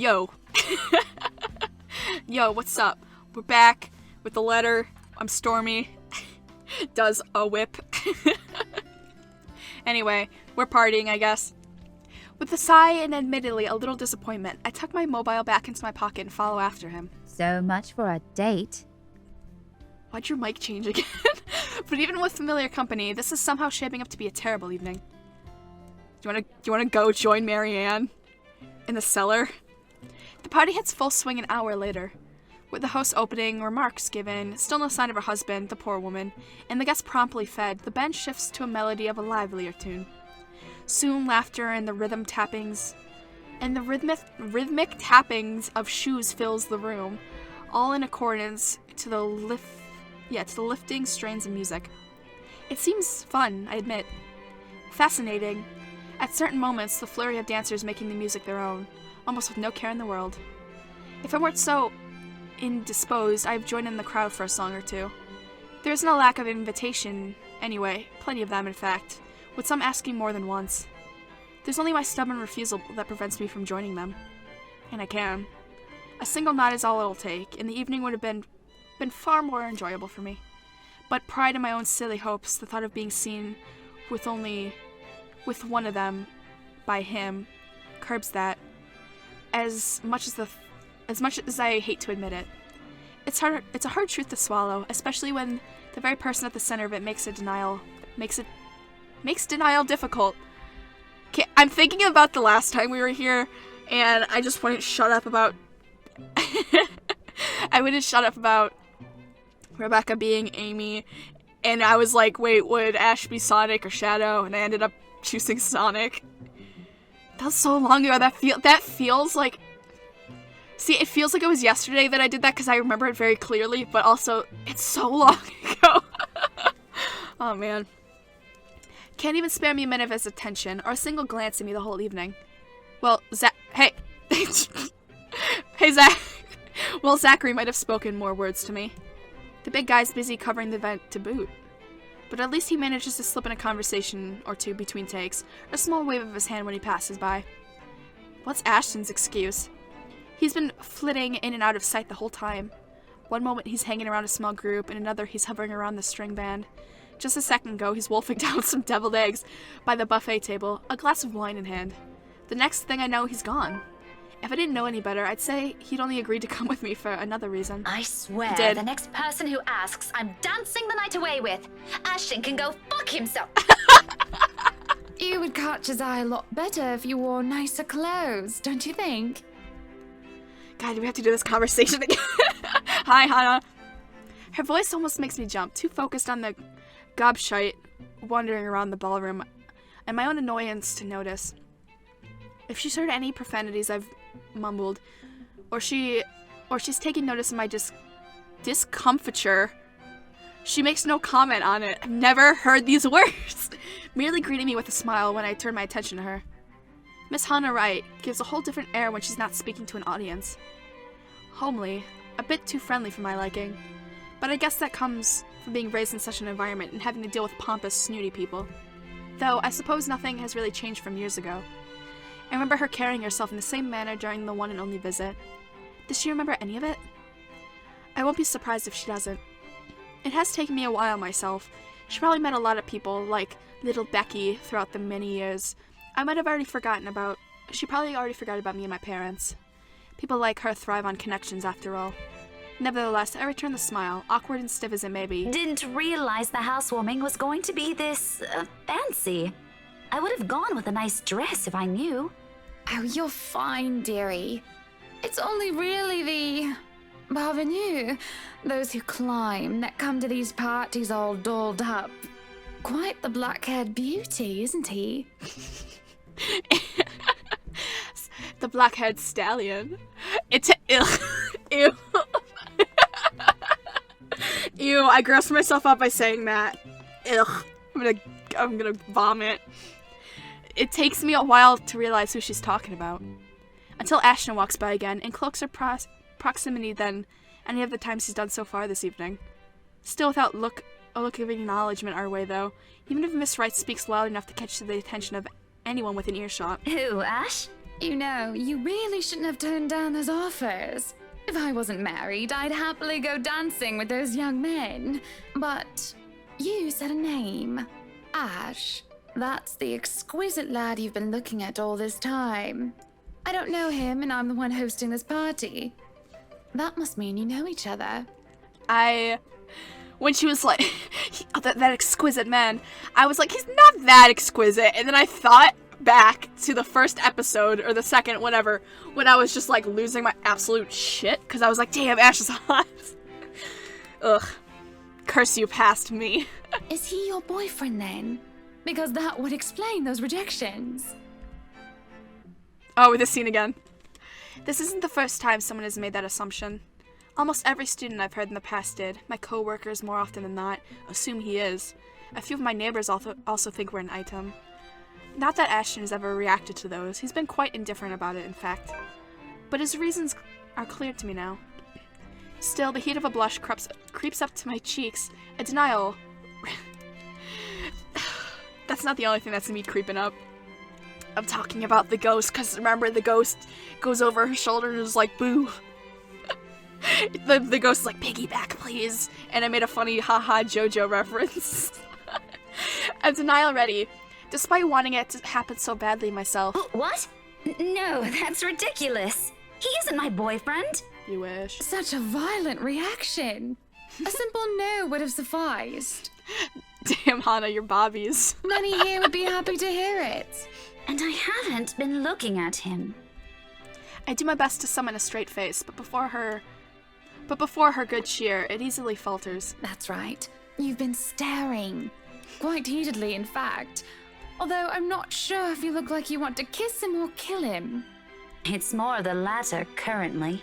Yo. Yo, what's up? We're back with the letter. I'm Stormy. Does a whip. Anyway, we're partying, I guess. With a sigh and admittedly a little disappointment, I tuck my mobile back into my pocket and follow after him. So much for a date. Why'd your mic change again? But even with familiar company, this is somehow shaping up to be a terrible evening. Do you wanna go join Marianne in the cellar? The party hits full swing an hour later. With the host opening remarks given, still no sign of her husband, the poor woman, and the guests promptly fed, the band shifts to a melody of a livelier tune. Soon laughter and the rhythmic tappings of shoes fills the room, all in accordance to the lifting strains of music. It seems fun, I admit. Fascinating. At certain moments, the flurry of dancers making the music their own, almost with no care in the world. If I weren't so indisposed, I've joined in the crowd for a song or two. There isn't a lack of invitation, anyway, plenty of them in fact, with some asking more than once. There's only my stubborn refusal that prevents me from joining them. And I can. A single nod is all it'll take, and the evening would have been far more enjoyable for me. But pride in my own silly hopes, the thought of being seen with one of them by him, curbs that, as much as I hate to admit it. It's a hard truth to swallow, especially when the very person at the center of it makes denial difficult. Okay, I'm thinking about the last time we were here, and I just wouldn't shut up about Rebecca being Amy, and I was like, wait, would Ash be Sonic or Shadow? And I ended up choosing Sonic. That was so long ago. That feels like... See, it feels like it was yesterday that I did that because I remember it very clearly, but also, it's so long ago. Oh, man. Can't even spare me a minute of his attention, or a single glance at me the whole evening. Well, hey. Hey, Zach. Well, Zachary might have spoken more words to me. The big guy's busy covering the event to boot. But at least he manages to slip in a conversation or two between takes, a small wave of his hand when he passes by. What's Ashton's excuse? He's been flitting in and out of sight the whole time. One moment he's hanging around a small group, and another he's hovering around the string band. Just a second ago, he's wolfing down some deviled eggs by the buffet table, a glass of wine in hand. The next thing I know, he's gone. If I didn't know any better, I'd say he'd only agreed to come with me for another reason. I swear, the next person who asks, I'm dancing the night away with. Ashton can go fuck himself. You would catch his eye a lot better if you wore nicer clothes, don't you think? God, do we have to do this conversation again? Hi, Hannah. Her voice almost makes me jump, too focused on the gobshite wandering around the ballroom and my own annoyance to notice. If she's heard any profanities I've mumbled, or she's taking notice of my discomfiture, she makes no comment on it. I've never heard these words, merely greeting me with a smile when I turn my attention to her. Miss Hannah Wright gives a whole different air when she's not speaking to an audience. Homely, a bit too friendly for my liking, but I guess that comes from being raised in such an environment and having to deal with pompous, snooty people. Though, I suppose nothing has really changed from years ago. I remember her carrying herself in the same manner during the one and only visit. Does she remember any of it? I won't be surprised if she doesn't. It has taken me a while myself. She probably met a lot of people, like little Becky, throughout the many years she probably already forgot about me and my parents. People like her thrive on connections after all. Nevertheless, I return the smile, awkward and stiff as it may be. Didn't realize the housewarming was going to be this, fancy. I would have gone with a nice dress if I knew. Oh, you're fine, dearie. It's only really the parvenus, those who climb, that come to these parties all dolled up. Quite the black-haired beauty, isn't he? The black-haired stallion. Ew. Ew, I grossed myself up by saying that. Ugh. I'm gonna vomit. It takes me a while to realize who she's talking about. Until Ashton walks by again and cloaks her proximity than any of the times he's done so far this evening. Still without a look of acknowledgement our way, though, even if Miss Wright speaks loud enough to catch the attention of anyone within earshot. Who, Ash? You know, you really shouldn't have turned down those offers. If I wasn't married, I'd happily go dancing with those young men. But you said a name. Ash. That's the exquisite lad you've been looking at all this time. I don't know him, and I'm the one hosting this party. That must mean you know each other. When she was like, that exquisite man, I was like, he's not that exquisite. And then I thought back to the first episode, or the second, whatever, when I was just like losing my absolute shit, because I was like, damn, Ash is hot. Ugh. Curse you past me. Is he your boyfriend then? Because that would explain those rejections. Oh, with this scene again. This isn't the first time someone has made that assumption. Almost every student I've heard in the past did. My co-workers, more often than not, assume he is. A few of my neighbors also think we're an item. Not that Ashton has ever reacted to those. He's been quite indifferent about it, in fact. But his reasons are clear to me now. Still, the heat of a blush creeps up to my cheeks. A denial. That's not the only thing that's me creeping up. I'm talking about the ghost, because remember, the ghost goes over her shoulder and is like, boo. The ghost is like, piggyback, please. And I made a funny haha JoJo reference. A denial ready, despite wanting it to happen so badly myself. What? No, that's ridiculous. He isn't my boyfriend. You wish. Such a violent reaction. A simple no would have sufficed. Damn, Hana, you're Bobby's. Many here would be happy to hear it. And I haven't been looking at him. I do my best to summon a straight face, but before her good cheer, it easily falters. That's right. You've been staring. Quite heatedly, in fact. Although I'm not sure if you look like you want to kiss him or kill him. It's more the latter currently.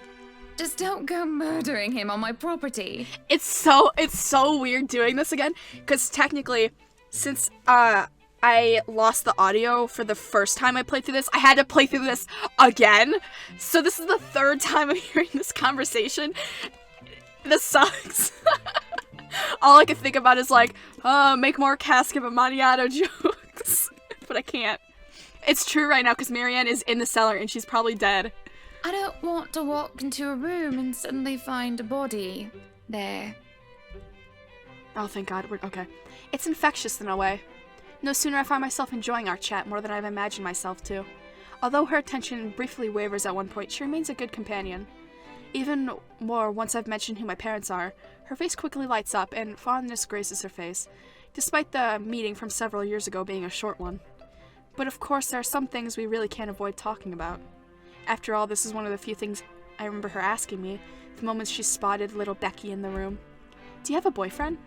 Just don't go murdering him on my property. It's so weird doing this again, because technically, since I lost the audio for the first time I played through this, I had to play through this again. So this is the third time I'm hearing this conversation. This sucks. All I can think about is like, make more casket of Maniato jokes. But I can't. It's true right now because Marianne is in the cellar and she's probably dead. I don't want to walk into a room and suddenly find a body there. Oh, thank God. We're okay. It's infectious in a way. No sooner I find myself enjoying our chat more than I've imagined myself to. Although her attention briefly wavers at one point, she remains a good companion. Even more once I've mentioned who my parents are. Her face quickly lights up, and fondness graces her face, despite the meeting from several years ago being a short one. But of course, there are some things we really can't avoid talking about. After all, this is one of the few things I remember her asking me, the moments she spotted little Becky in the room. Do you have a boyfriend?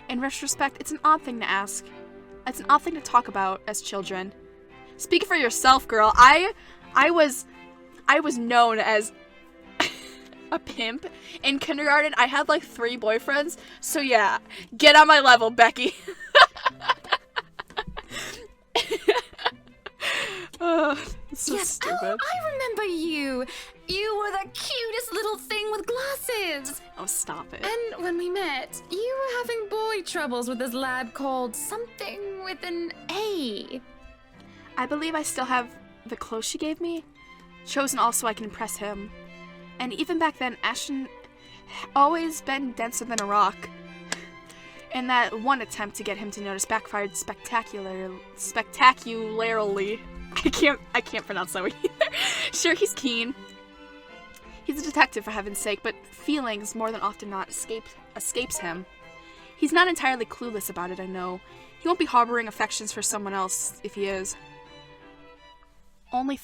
In retrospect, it's an odd thing to ask. It's an odd thing to talk about as children. Speak for yourself, girl. I was known as a pimp in kindergarten. I had like 3 boyfriends. So yeah, get on my level, Becky. It's so yes, stupid. oh, I remember you. You were the cutest little thing with glasses. Oh, stop it. And when we met, you were having boy troubles with this lad called something with an A. I believe I still have the clothes she gave me, chosen also I can impress him. And even back then, Ashton always been denser than a rock. And that one attempt to get him to notice backfired spectacularly. I can't pronounce that word either. Sure, he's keen. He's a detective, for heaven's sake, but feelings, more than often not, escapes him. He's not entirely clueless about it, I know. He won't be harboring affections for someone else if he is. Only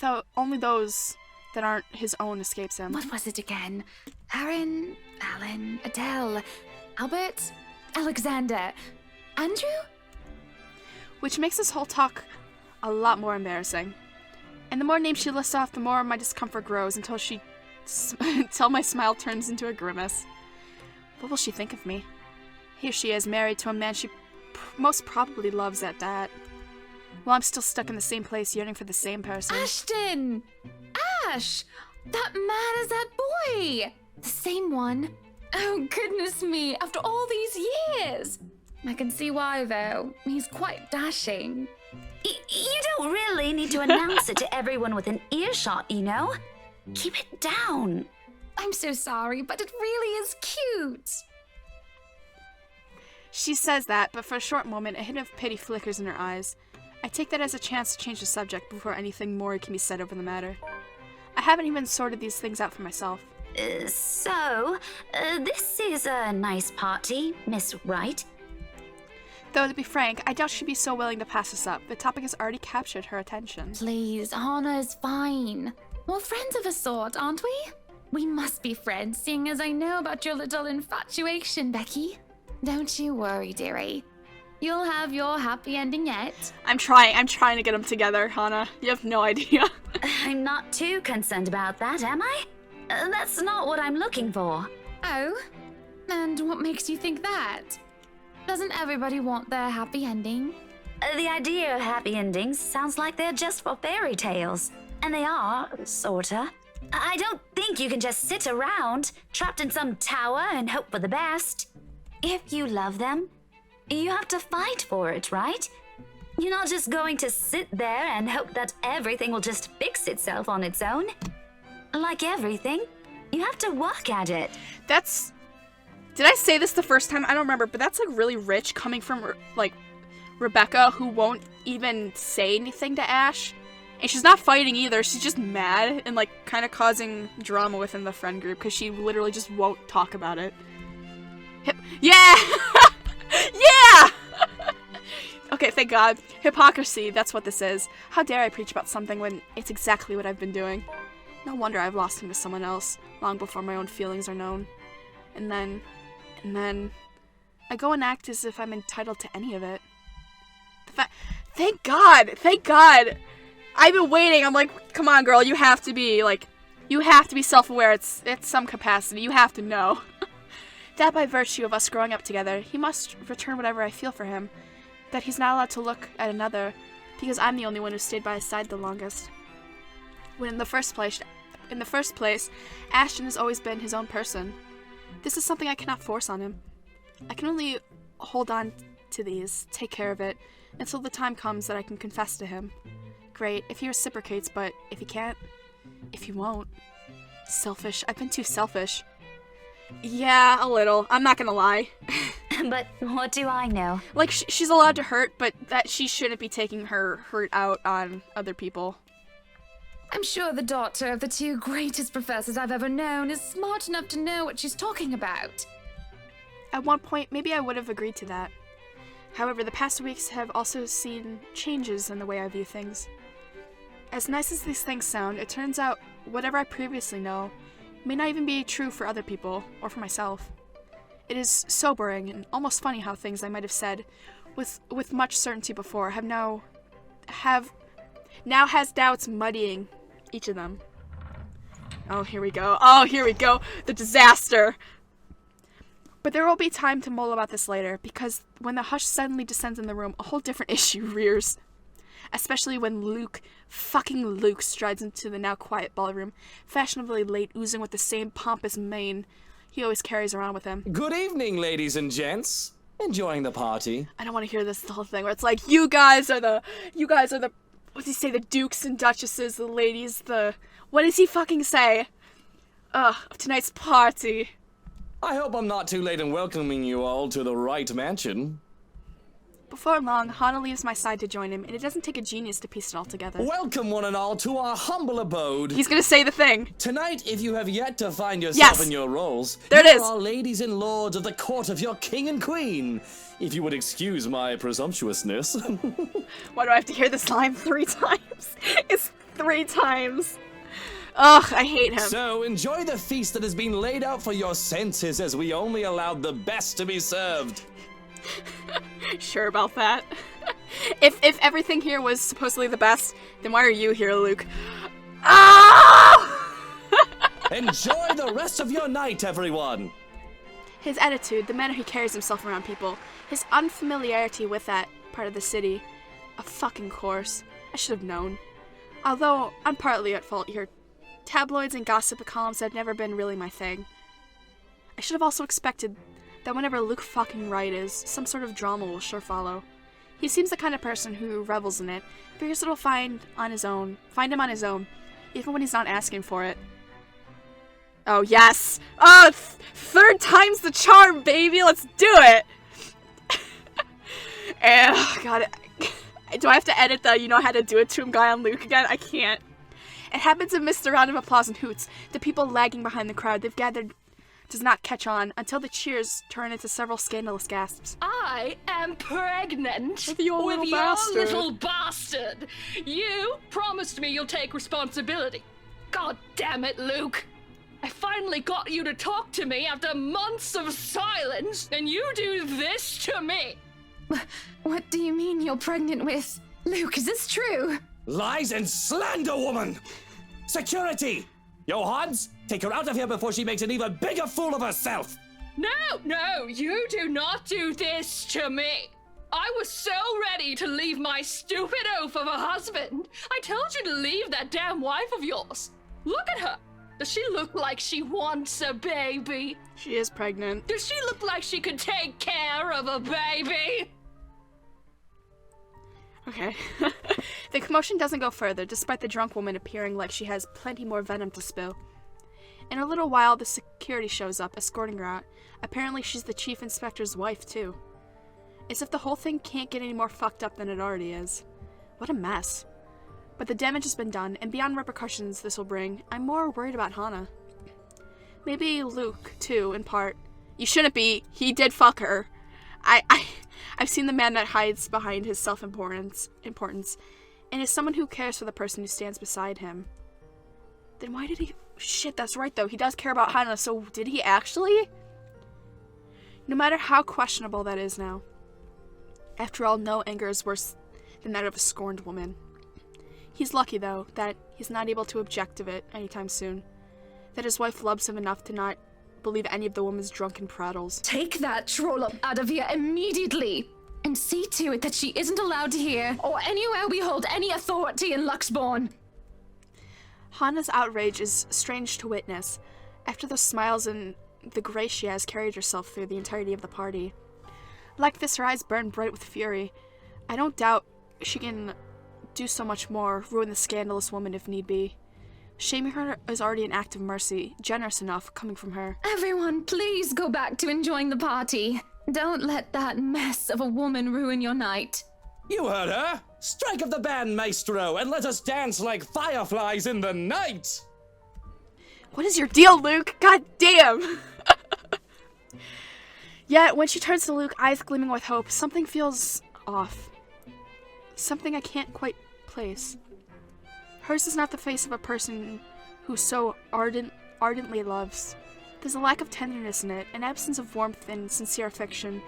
those that aren't his own escapes him. What was it again? Aaron, Alan, Adele, Albert, Alexander, Andrew? Which makes this whole talk a lot more embarrassing. And the more names she lists off, the more my discomfort grows until my smile turns into a grimace. What will she think of me? Here she is, married to a man she most probably loves at that. While I'm still stuck in the same place, yearning for the same person. Ashton! Ash! That man is that boy! The same one. Oh, goodness me, after all these years! I can see why, though. He's quite dashing. You don't really need to announce it to everyone with an earshot, you know? Keep it down. I'm so sorry, but it really is cute. She says that, but for a short moment, a hint of pity flickers in her eyes. I take that as a chance to change the subject before anything more can be said over the matter. I haven't even sorted these things out for myself. So, this is a nice party, Miss Wright. Though, to be frank, I doubt she'd be so willing to pass this up. The topic has already captured her attention. Please, Hana is fine. We're friends of a sort, aren't we? We must be friends, seeing as I know about your little infatuation, Becky. Don't you worry, dearie. You'll have your happy ending yet. I'm trying to get them together, Hana. You have no idea. I'm not too concerned about that, am I? That's not what I'm looking for. Oh? And what makes you think that? Doesn't everybody want their happy ending? The idea of happy endings sounds like they're just for fairy tales. And they are, sorta. I don't think you can just sit around, trapped in some tower and hope for the best. If you love them, you have to fight for it, right? You're not just going to sit there and hope that everything will just fix itself on its own. Like everything, you have to work at it. Did I say this the first time? I don't remember, but that's like really rich coming from like Rebecca, who won't even say anything to Ash. And she's not fighting either. She's just mad and like kind of causing drama within the friend group because she literally just won't talk about it. Yeah! Yeah! Okay, thank God. Hypocrisy, that's what this is. How dare I preach about something when it's exactly what I've been doing? No wonder I've lost him to someone else, long before my own feelings are known. And then, I go and act as if I'm entitled to any of it. Thank God! I've been waiting, I'm like, come on girl, you have to be self-aware, it's some capacity, you have to know. That by virtue of us growing up together, he must return whatever I feel for him. That he's not allowed to look at another, because I'm the only one who stayed by his side the longest. When in the first place, Ashton has always been his own person. This is something I cannot force on him. I can only hold on to these, take care of it, until the time comes that I can confess to him. Great, if he reciprocates, but if he can't, if he won't. Selfish, I've been too selfish. Yeah, a little. I'm not gonna lie. But what do I know? Like, she's allowed to hurt, but that she shouldn't be taking her hurt out on other people. I'm sure the daughter of the two greatest professors I've ever known is smart enough to know what she's talking about. At one point, maybe I would have agreed to that. However, the past weeks have also seen changes in the way I view things. As nice as these things sound, it turns out whatever I previously know may not even be true for other people, or for myself. It is sobering and almost funny how things I might have said with much certainty before now has doubts muddying each of them. Oh, here we go. The disaster. But there will be time to mull about this later, because when the hush suddenly descends in the room, a whole different issue rears. Especially when fucking Luke strides into the now quiet ballroom, fashionably late, oozing with the same pompous mane he always carries around with him. Good evening, ladies and gents. Enjoying the party? I don't want to hear this whole thing where it's like, you guys are the, what does he say, the dukes and duchesses, the ladies, what does he fucking say? Of tonight's party. I hope I'm not too late in welcoming you all to the right mansion. Before long, Hana leaves my side to join him, and it doesn't take a genius to piece it all together. Welcome one and all to our humble abode. He's gonna say the thing. Tonight, if you have yet to find yourself in your roles, there it is. You are ladies and lords of the court of your king and queen. If you would excuse my presumptuousness. Why do I have to hear this line 3 times? It's 3 times. Ugh, I hate him. So, enjoy the feast that has been laid out for your senses, as we only allowed the best to be served. Sure about that. If everything here was supposedly the best, then why are you here, Luke? Ah! Enjoy the rest of your night, everyone. His attitude, the manner he carries himself around people, his unfamiliarity with that part of the city. A fucking course. I should have known. Although, I'm partly at fault here. Tabloids and gossip columns have never been really my thing. I should have also expected that whenever Luke fucking Wright is, some sort of drama will sure follow. He seems the kind of person who revels in it, figures it'll find him on his own, even when he's not asking for it. Oh, yes! Oh, third time's the charm, baby! Let's do it! And, oh, God, do I have to edit the, how to do it to him guy on Luke again? I can't. It happens amidst a round of applause and hoots. The people lagging behind the crowd they've gathered does not catch on until the cheers turn into several scandalous gasps. I am pregnant With your little bastard. little bastard. You promised me you'll take responsibility. God damn it, Luke. I finally got you to talk to me after months of silence, and you do this to me. What do you mean you're pregnant with? Luke, is this true? Lies and slander, woman! Security! Johans, take her out of here before she makes an even bigger fool of herself! No, you do not do this to me. I was so ready to leave my stupid oaf of a husband. I told you to leave that damn wife of yours. Look at her. Does she look like she wants a baby? She is pregnant. Does she look like she could take care of a baby? Okay. The commotion doesn't go further, despite the drunk woman appearing like she has plenty more venom to spill. In a little while, the security shows up, escorting her out. Apparently, she's the chief inspector's wife, too. As if the whole thing can't get any more fucked up than it already is. What a mess. But the damage has been done, and beyond repercussions this will bring, I'm more worried about Hana. Maybe Luke, too, in part. You shouldn't be. He did fuck her. I've seen the man that hides behind his self-importance, and is someone who cares for the person who stands beside him. Then why did he... Shit, that's right, though. He does care about Hana, so did he actually? No matter how questionable that is now. After all, no anger is worse than that of a scorned woman. He's lucky, though, that he's not able to object to it anytime soon. That his wife loves him enough to not believe any of the woman's drunken prattles. Take that troll up out of here immediately! And see to it that she isn't allowed to hear or anywhere we hold any authority in Luxborn. Hana's outrage is strange to witness, after the smiles and the grace she has carried herself through the entirety of the party. Like this, her eyes burn bright with fury. I don't doubt she can do so much more, ruin the scandalous woman if need be. Shaming her is already an act of mercy, generous enough, coming from her. Everyone, please go back to enjoying the party. Don't let that mess of a woman ruin your night. You heard her! Strike up the band, maestro, and let us dance like fireflies in the night! What is your deal, Luke? God damn! Yet, when she turns to Luke, eyes gleaming with hope, something feels off. Something I can't quite place. Hers is not the face of a person who so ardently loves. There's a lack of tenderness in it, an absence of warmth and sincere affection.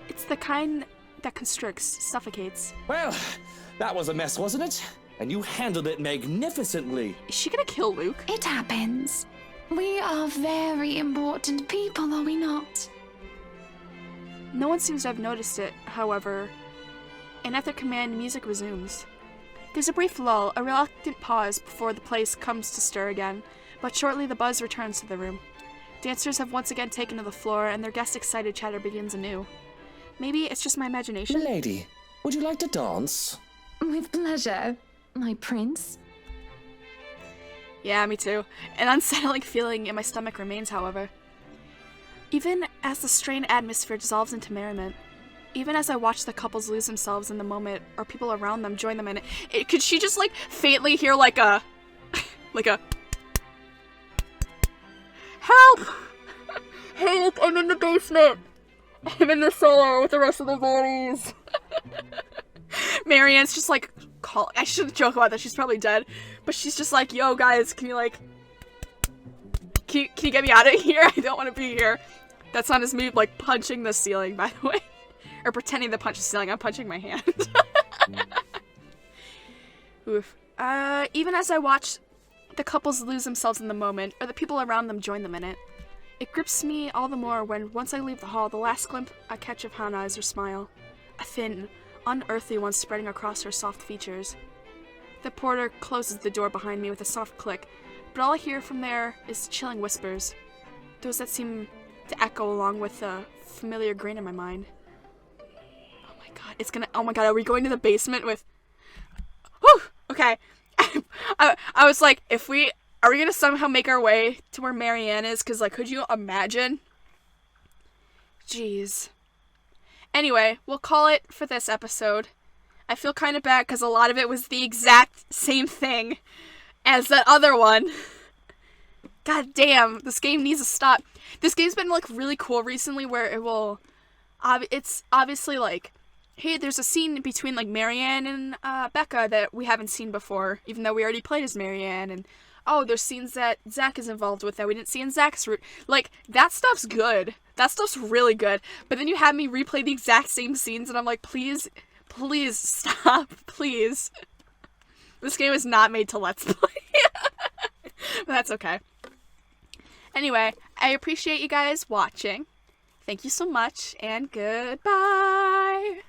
It's the kind that constricts, suffocates. Well, that was a mess, wasn't it? And you handled it magnificently. Is she gonna kill Luke? It happens. We are very important people, are we not? No one seems to have noticed it, however, and at their command, music resumes. There's a brief lull, a reluctant pause before the place comes to stir again, but shortly the buzz returns to the room. Dancers have once again taken to the floor, and their guests' excited chatter begins anew. Maybe it's just my imagination? Milady, would you like to dance? With pleasure, my prince. Yeah, me too. An unsettling feeling in my stomach remains, however. Even as the strained atmosphere dissolves into merriment, even as I watch the couples lose themselves in the moment, or people around them join them in it, could she just, like, faintly hear, like a... Help! Help! I'm in the basement! I'm in the cellar with the rest of the bodies! Marianne's just, like, I shouldn't joke about that, she's probably dead. But she's just like, yo, guys, can you, like... Can you get me out of here? I don't want to be here. That's not his move, like, punching the ceiling, by the way. Or pretending to punch the ceiling. I'm punching my hand. Oof. Even as I watch the couples lose themselves in the moment, or the people around them join them in it, it grips me all the more when, once I leave the hall, the last glimpse I catch of Hana is her smile. A thin, unearthly one spreading across her soft features. The porter closes the door behind me with a soft click, but all I hear from there is chilling whispers. Those that seem to echo along with the familiar grin in my mind. Oh my God, it's gonna. Oh my God, are we going to the basement with? Whew. Okay. I was like, are we gonna somehow make our way to where Marianne is? Cause like, could you imagine? Jeez. Anyway, we'll call it for this episode. I feel kind of bad because a lot of it was the exact same thing as that other one. God damn, this game needs to stop. This game's been like really cool recently where it will, it's obviously like, hey, there's a scene between like Marianne and Becca that we haven't seen before, even though we already played as Marianne, and oh, there's scenes that Zach is involved with that we didn't see in Zach's route. Like, that stuff's good. That stuff's really good. But then you have me replay the exact same scenes, and I'm like, please stop, please. This game is not made to Let's Play. But that's okay. Anyway, I appreciate you guys watching. Thank you so much, and goodbye.